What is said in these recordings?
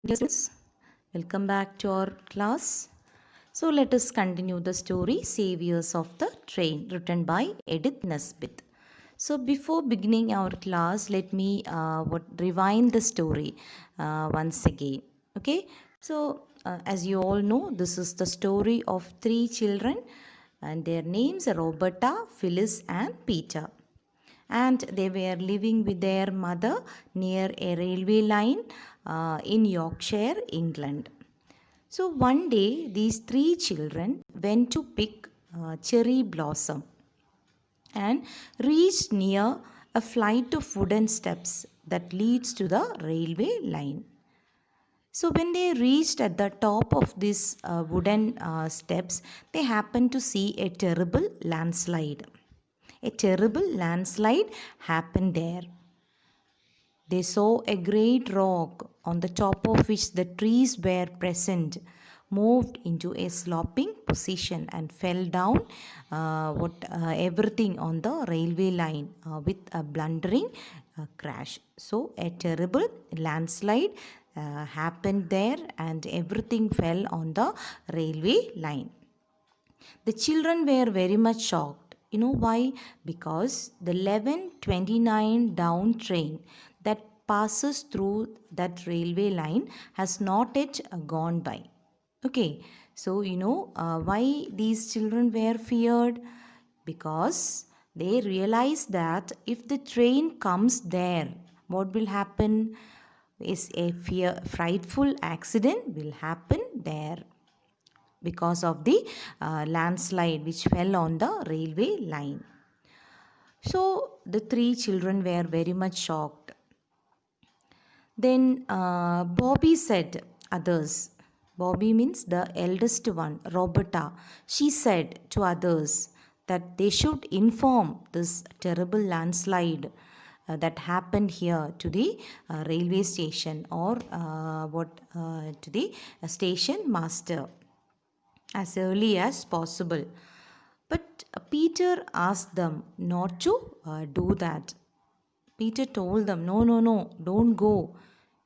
Dear students, welcome back to our class. So let us continue the story Saviors of the Train written by Edith Nesbit. So before beginning our class, let me rewind the story once again. Okay, so as you all know, this is the story of three children and their names are Roberta, Phyllis and Peter, and they were living with their mother near a railway line in Yorkshire, England. So one day, these three children went to pick cherry blossom and reached near a flight of wooden steps that leads to the railway line. So when they reached at the top of these wooden steps, they happened to see a terrible landslide. A terrible landslide happened there. They saw a great rock on the top of which the trees were present moved into a sloping position and fell down everything on the railway line with a blundering crash. So a terrible landslide happened there and everything fell on the railway line. The children were very much shocked. You know why? Because the 11:29 down train that passes through that railway line has not yet gone by. Okay, so why these children were feared? Because they realized that if the train comes there, what will happen? Is a frightful accident will happen there because of the landslide which fell on the railway line. So the three children were very much shocked. Then Bobby said, others. Bobby means the eldest one, Roberta. She said to others that they should inform this terrible landslide that happened here to the railway station or to the station master as early as possible. But Peter asked them not to do that. Peter told them, no, no, no, don't go.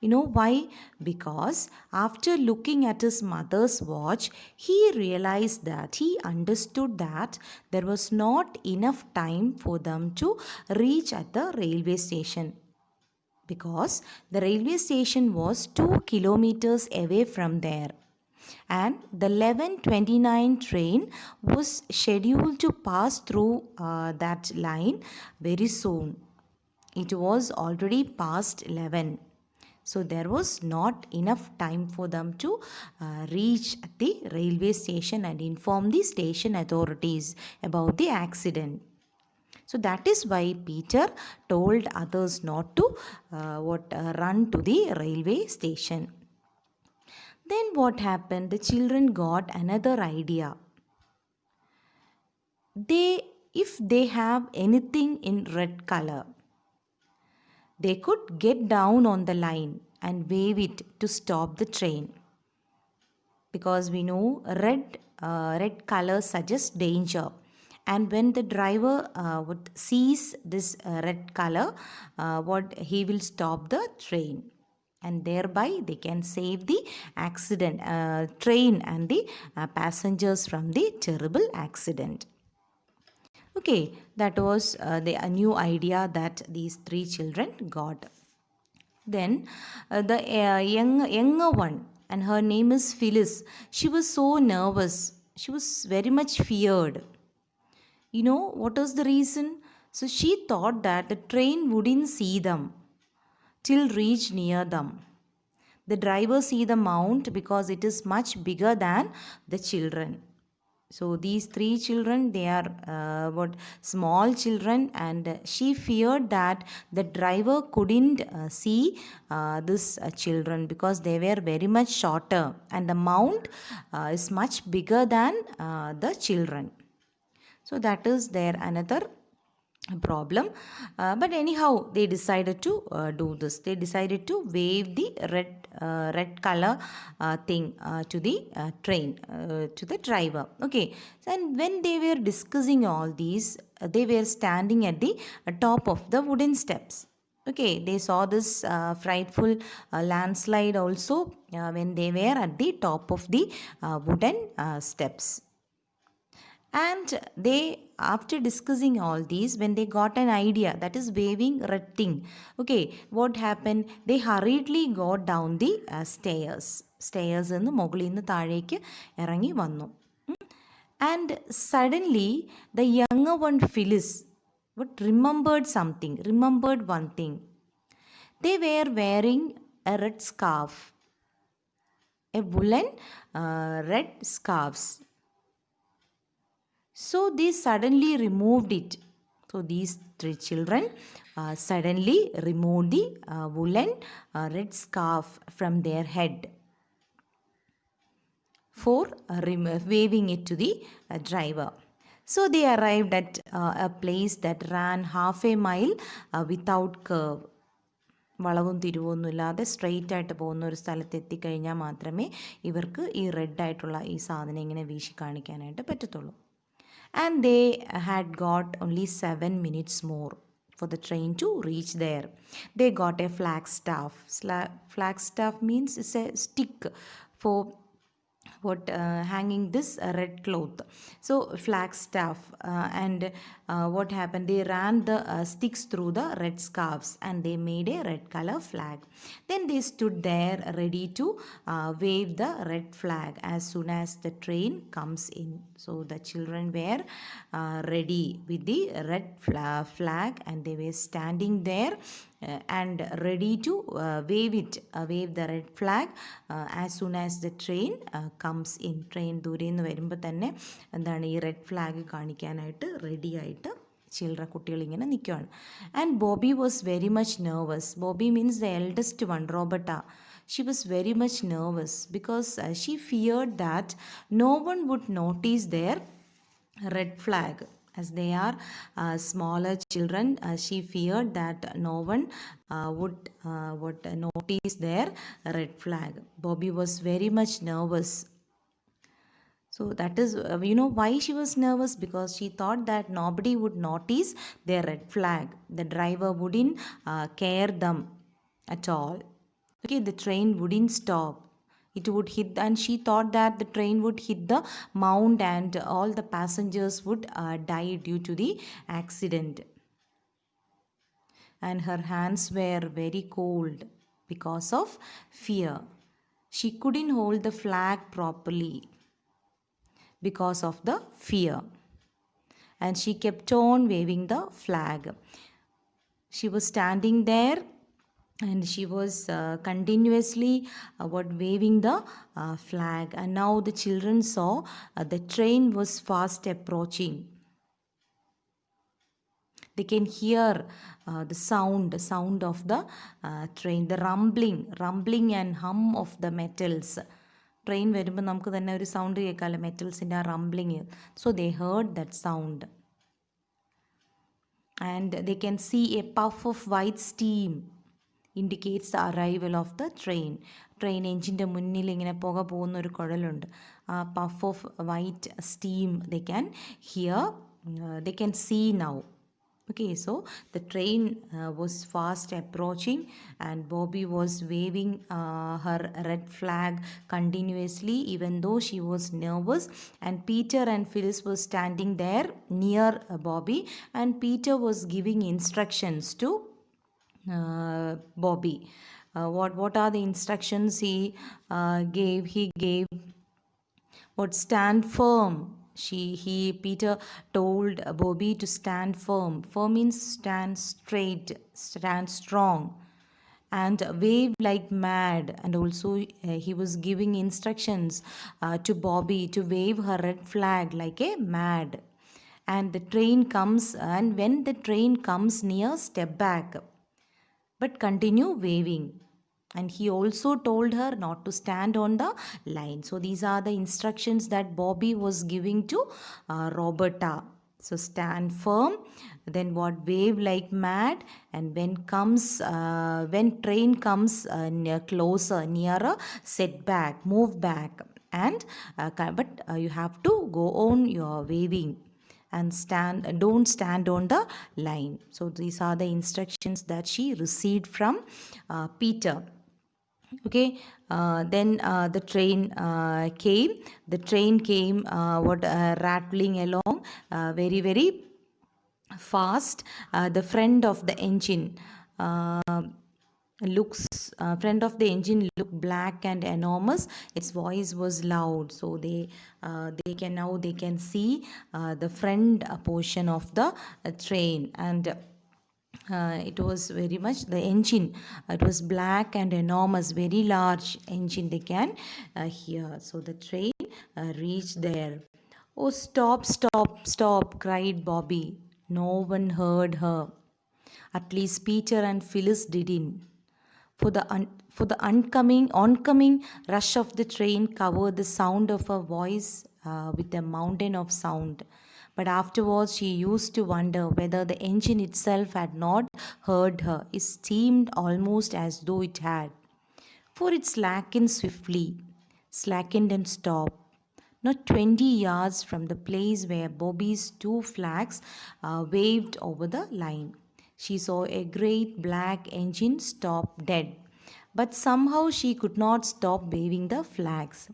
You know why? Because after looking at his mother's watch, he realized that he understood that there was not enough time for them to reach at the railway station because the railway station was 2 kilometers away from there and the 11:29 train was scheduled to pass through that line very soon. It was already past 11, so there was not enough time for them to reach the railway station and inform the station authorities about the accident. So that is why Peter told others not to run to the railway station. Then what happened? The children got another idea. If they have anything in red color, they could get down on the line and wave it to stop the train. Because we know red color suggests danger. And when the driver would sees this red color, what he will stop the train, and thereby they can save the accident train and the passengers from the terrible accident. Okay, that was a new idea that these three children got. Then the younger one, and her name is Phyllis. She was so nervous. She was very much feared. You know what was the reason? So she thought that the train wouldn't see them till reach near them. The driver see the mount because it is much bigger than the children. So these three children, they are small children, and she feared that the driver couldn't see this children because they were very much shorter, and the mount is much bigger than the children. So that is their another problem. But anyhow, they decided to do this. They decided to wave the red color thing to the train, to the driver. Okay, and when they were discussing all these, they were standing at the top of the wooden steps. Okay, they saw this frightful landslide also when they were at the top of the wooden steps. And they, after discussing all these, when they got an idea, that is waving red thing, okay, what happened? They hurriedly got down the stairs എന്ന് മുകളിൽ നിന്ന് താഴേക്ക് ഇറങ്ങി വന്നു. And suddenly the younger one Phyllis remembered one thing. They were wearing a red scarf, a woolen red scarves. So they suddenly removed it. So these three children suddenly removed the woolen red scarf from their head for waving it to the driver. So they arrived at a place that ran half a mile without curve. വളവും തിരിവൊന്നുമില്ലാതെ straight ആയിട്ട് പോകുന്ന ഒരു സ്ഥലത്ത് എത്തിക്കഴിഞ്ഞാൽ മാത്രമേ ഇവർക്ക് ഈ red ആയിട്ടുള്ള ഈ സാധനം ഇങ്ങനെ വീശി കാണിക്കാനായിട്ട് പറ്റത്തുള്ളൂ. And they had got only 7 minutes more for the train to reach there. They got a flagstaff. Flagstaff means it's a stick for hanging this red cloth. So flagstaff, and what happened, they ran the sticks through the red scarves and they made a red color flag. Then they stood there ready to wave the red flag as soon as the train comes in. So the children were ready with the red flag and they were standing there and ready to wave the red flag as soon as the train comes in. Train ദൂരെ നിന്ന് വരുമ്പോൾ തന്നെ എന്താണ് ഈ red flag കാണിക്കാനായിട്ട് ready ആയിട്ട് children കുട്ടികൾ ഇങ്ങനെ നിൽക്കുകയാണ്. And Bobby was very much nervous. Bobby means the eldest one, Roberta. She was very much nervous because she feared that no one would notice their red flag. As they are smaller children, she feared that no one would notice their red flag. Bobby was very much nervous. So that is, why she was nervous? Because she thought that nobody would notice their red flag. The driver wouldn't care them at all. Okay, the train wouldn't stop. It would hit, and she thought that the train would hit the mound and all the passengers would die due to the accident. And her hands were very cold because of fear. She couldn't hold the flag properly because of the fear. And she kept on waving the flag. She was standing there and she was continuously waving the flag. And now the children saw the train was fast approaching. They can hear the sound of the train, the rumbling and hum of the metals. Train വരുമ്പോൾ നമുക്ക് തന്നെ ഒരു sound കേൾക്കാമല്ലോ, മെറ്റൽസിൻ്റെ ആ rumbling. So they heard that sound. And they can see a puff of white steam indicates the arrival of the train. Train എഞ്ചിൻ്റെ മുന്നിൽ ഇങ്ങനെ പുക പോകുന്ന ഒരു കുഴലുണ്ട്. ആ puff of white steam they can hear, they can see now. Okay, so the train was fast approaching and Bobby was waving her red flag continuously even though she was nervous. And Peter and Phyllis were standing there near Bobby and Peter was giving instructions to Bobby. What are the instructions he gave? He gave stand firm. Peter told Bobby to stand firm. Firm means stand straight, stand strong, and wave like mad. And also he was giving instructions to Bobby to wave her red flag like a mad. And the train comes, and when the train comes near, step back, but continue waving. And he also told her not to stand on the line. So these are the instructions that Bobby was giving to Roberta. So stand firm, then wave like mad, and when train comes closer, nearer, set back, move back, and but you have to go on your waving. and don't stand on the line. So these are the instructions that she received from Peter. Okay, then the train came. The train came rattling along very, very fast. The front of the engine looks front of the engine looked black and enormous. Its voice was loud, so they can see the front portion of the train. And it was very much the engine, it was black and enormous, very large engine they can hear. So the train reached there. Oh, stop, stop, stop, cried Bobby. No one heard her. At least Peter and Phyllis didn't. For the oncoming rush of the train covered the sound of her voice with a mountain of sound. But afterwards she used to wonder whether the engine itself had not heard her. It seemed almost as though it had. For it slackened swiftly, slackened and stopped. Not 20 yards from the place where Bobby's two flags waved over the line. She saw a great black engine stop dead, but somehow she could not stop waving the flags.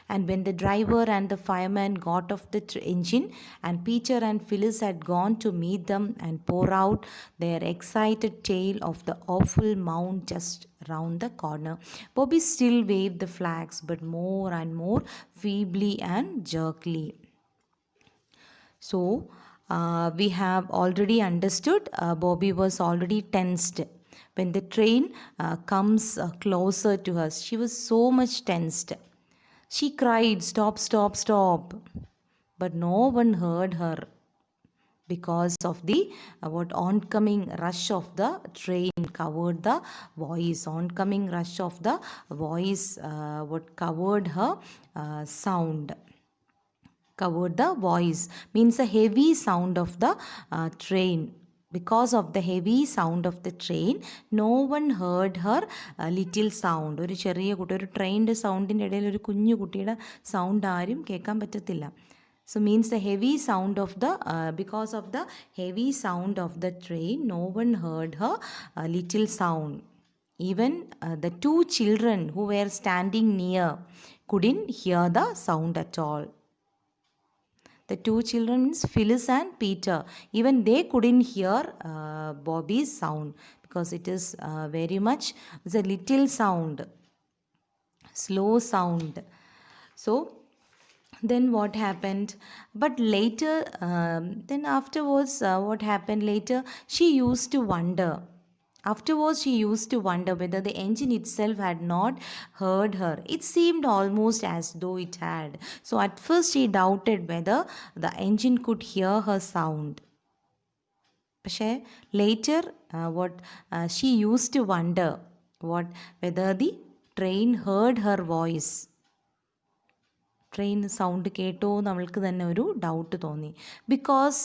And when the driver and the fireman got off the engine, and Peter and Phyllis had gone to meet them and pour out their excited tale of the awful mound just round the corner, Bobby still waved the flags, but more and more feebly and jerkily. So, we have already understood Bobby was already tensed. When the train comes closer to us, she was so much tensed. She cried, stop, stop, stop. But no one heard her because of the oncoming rush of the train covered the voice. Oncoming rush of the voice what covered her sound. Covered the voice means a heavy sound of the train. Because of the heavy sound of the train, no one heard her little sound. ഒരു ചെറിയ കുട്ടി, ഒരു ട്രെയിനിൻ്റെ സൗണ്ടിൻ്റെ ഇടയിൽ ഒരു കുഞ്ഞു കുട്ടിയുടെ sound ആരും കേൾക്കാൻ പറ്റത്തില്ല. So means the heavy sound of the because of the heavy sound of the train, no one heard her little sound. Even the two children who were standing near couldn't hear the sound at all. The two children means Phyllis and Peter. Even they couldn't hear Bobby's sound because it is very much, it's a little sound, slow sound. So then what happened? But later, then afterwards, what happened later? She used to wonder. Afterwards, she used to wonder whether the engine itself had not heard her. It seemed almost as though it had. So at first, she doubted whether the engine could hear her sound. പക്ഷേ later, she used to wonder whether the train heard her voice. Train sound കേട്ടോ നമ്മൾക്ക് തന്നെ ഒരു doubt തോന്നി. Because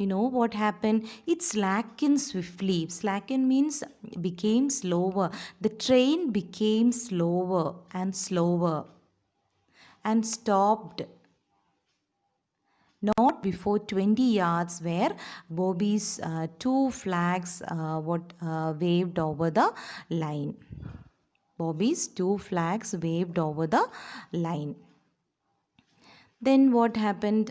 you know what happened? It slackened swiftly. Slacken means became slower. The train became slower and slower and stopped not before 20 yards where Bobby's two flags waved over the line. Bobby's two flags waved over the line. Then what happened?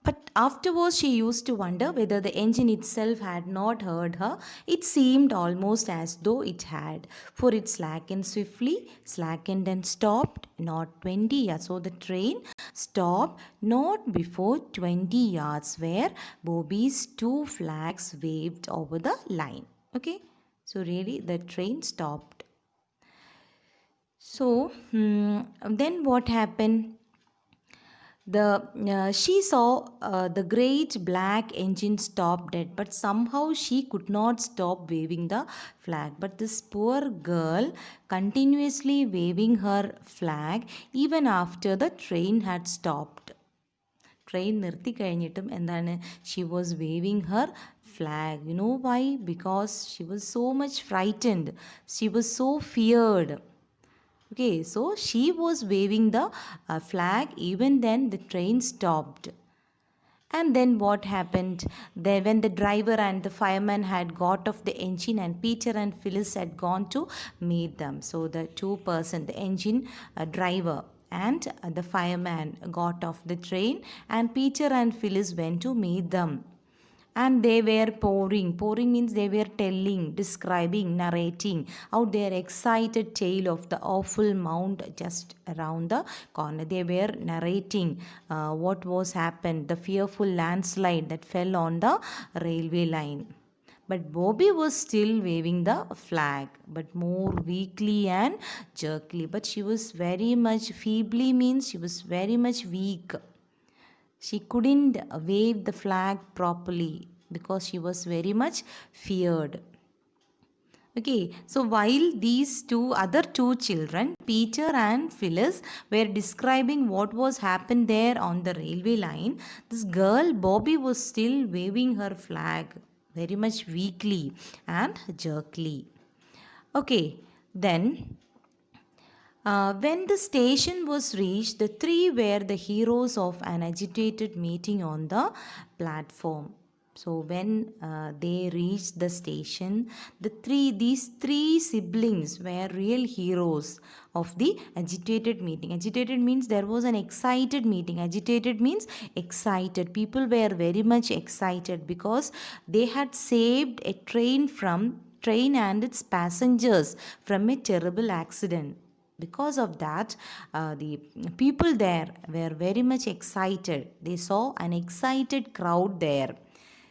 But afterwards, she used to wonder whether the engine itself had not heard her. It seemed almost as though it had, for it slackened swiftly, slackened and stopped not 20 yards. So the train stopped not before 20 yards where Bobby's two flags waved over the line. Okay, so really the train stopped. So then what happened? She saw the great black engine stop dead, but somehow she could not stop waving the flag. But this poor girl continuously waving her flag even after the train had stopped. Train നിർത്തി കഴിഞ്ഞിട്ടും എന്താണ്, she was waving her flag. You know why? Because she was so much frightened. She was so feared. Okay, so she was waving the flag. Even then, the train stopped. And then what happened? Then, when the driver and the fireman had got off the engine, and Peter and Phyllis had gone to meet them. So the two-person, the engine driver and the fireman got off the train, and Peter and Phyllis went to meet them. And they were pouring means they were telling, describing, narrating out their excited tale of the awful mound just around the corner. They were narrating what was happened, the fearful landslide that fell on the railway line. But Bobby was still waving the flag, but more weakly and jerkily. But she was very much feebly, means she was very much weak. She couldn't wave the flag properly because she was very much feared. Okay, so while these other two children, Peter and Phyllis, were describing what was happened there on the railway line, this girl Bobby was still waving her flag very much weakly and jerkily. Okay, then when the station was reached, the three were the heroes of an agitated meeting on the platform. So when they reached the station, these three siblings were real heroes of the agitated meeting. Agitated means there was an excited meeting. Agitated means excited. People were very much excited because they had saved a train and its passengers from a terrible accident. Because of that, the people there were very much excited. They saw an excited crowd there.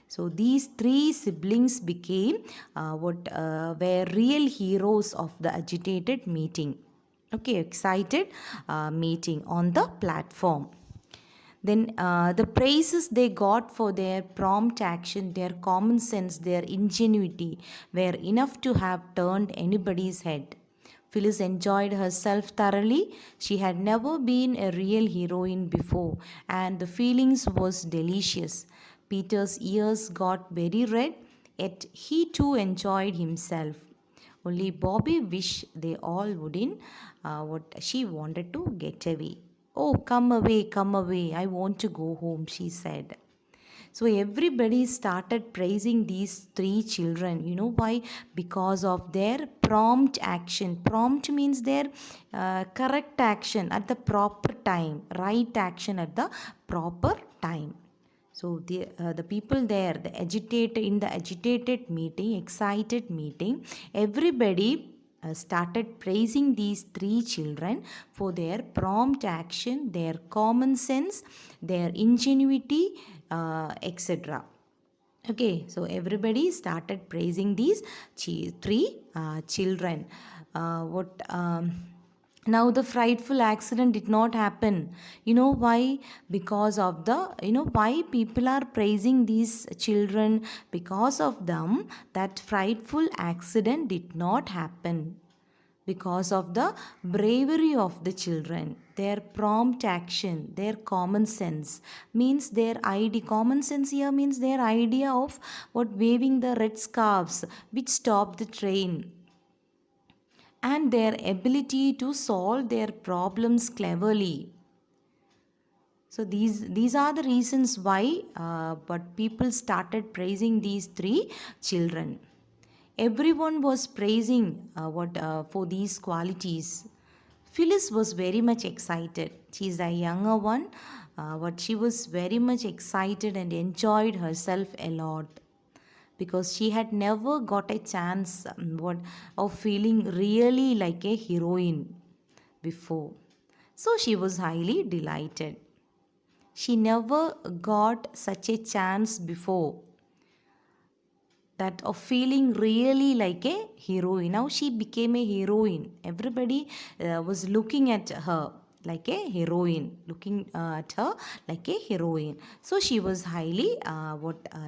So these three siblings became what were real heroes of the agitated meeting. Okay, excited meeting on the platform. Then the praises they got for their prompt action, their common sense, their ingenuity were enough to have turned anybody's head. Phyllis enjoyed herself thoroughly. She had never been a real heroine before, and the feelings was delicious. Peter's ears got very red, yet he too enjoyed himself. Only Bobby wished they all wouldn't. What she wanted to get away. Oh, come away. I want to go home, she said. So everybody started praising these three children. You know why? Because of their prompt action. Prompt means their correct action at the proper time, right action at the proper time. So the people there, the agitated in the agitated meeting, excited meeting, everybody started praising these three children for their prompt action, their common sense, their ingenuity, etc. Okay, so everybody started praising these three children. What Now the frightful accident did not happen. You know why? Because of why people are praising these children? Because of them, that frightful accident did not happen, because of the bravery of the children, their prompt action, their common sense, means their idea. Common sense here means their idea of what waving the red scarves which stopped the train, and their ability to solve their problems cleverly. So these are the reasons why but people started praising these three children. Everyone was praising what for these qualities. Phyllis was very much excited. She is the younger one, but she was very much excited and enjoyed herself a lot because she had never got a chance of feeling really like a heroine before. So she was highly delighted. She never got such a chance before, that of feeling really like a heroine. Now she became a heroine. Everybody was looking at her like a heroine, looking at her like a heroine. So she was highly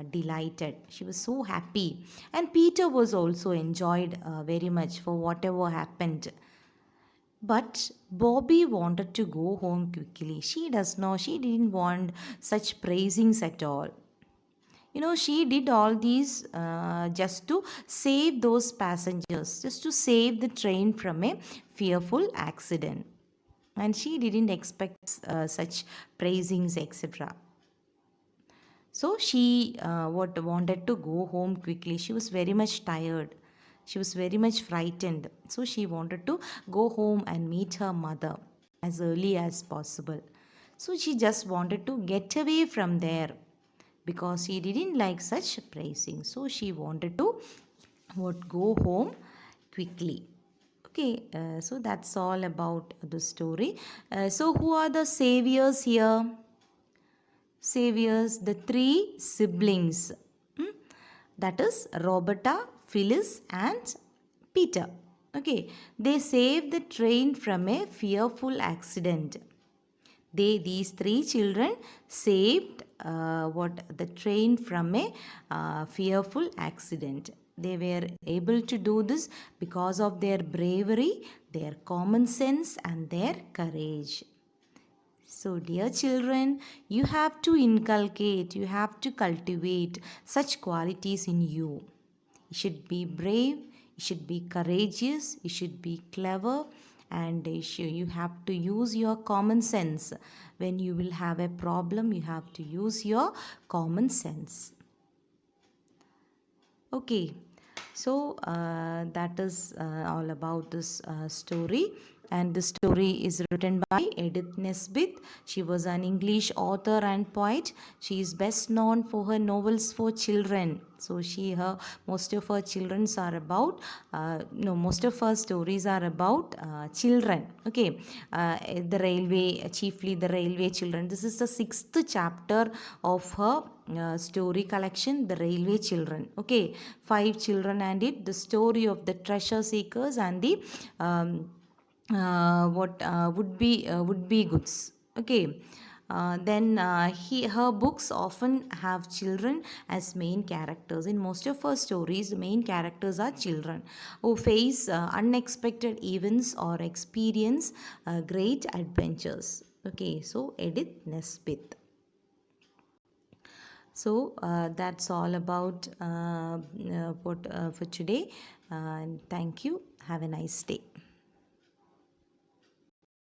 delighted. She was so happy, and Peter was also enjoyed very much for whatever happened. But Bobby wanted to go home quickly. She didn't want such praisings at all. She did all these just to save those passengers, just to save the train from a fearful accident. And she didn't expect such praisings, etc. So she what wanted to go home quickly. She was very much tired. She was very much frightened. So she wanted to go home and meet her mother as early as possible. So she just wanted to get away from there because she didn't like such praising. So she wanted to what go home quickly. Okay, so that's all about the story. So who are the saviors here? Saviors, the three siblings. Hmm? That is Roberta, Phyllis, and Peter. Okay, they saved the train from a fearful accident. These three children saved what the train from a fearful accident. They were able to do this because of their bravery, their common sense, and their courage. So, dear children, you have to inculcate, you have to cultivate such qualities in you. You should be brave, you should be courageous, you should be clever, and you have to use your common sense. When you will have a problem, you have to use your common sense. Okay, so that is all about this story. And the story is written by Edith Nesbit. She was an English author and poet. She is best known for her novels for children. So most of her children's are about no most of her stories are about children. Okay, the railway, chiefly the railway children. This is the sixth chapter of her story collection, The Railway Children. Okay, five children and it, the story of the treasure seekers and the what would be goods. Okay. Then her books often have children as main characters. In most of her stories, the main characters are children who face unexpected events or experience great adventures. Okay, so Edith Nesbit. So that's all about what for today. Thank you. Have a nice day.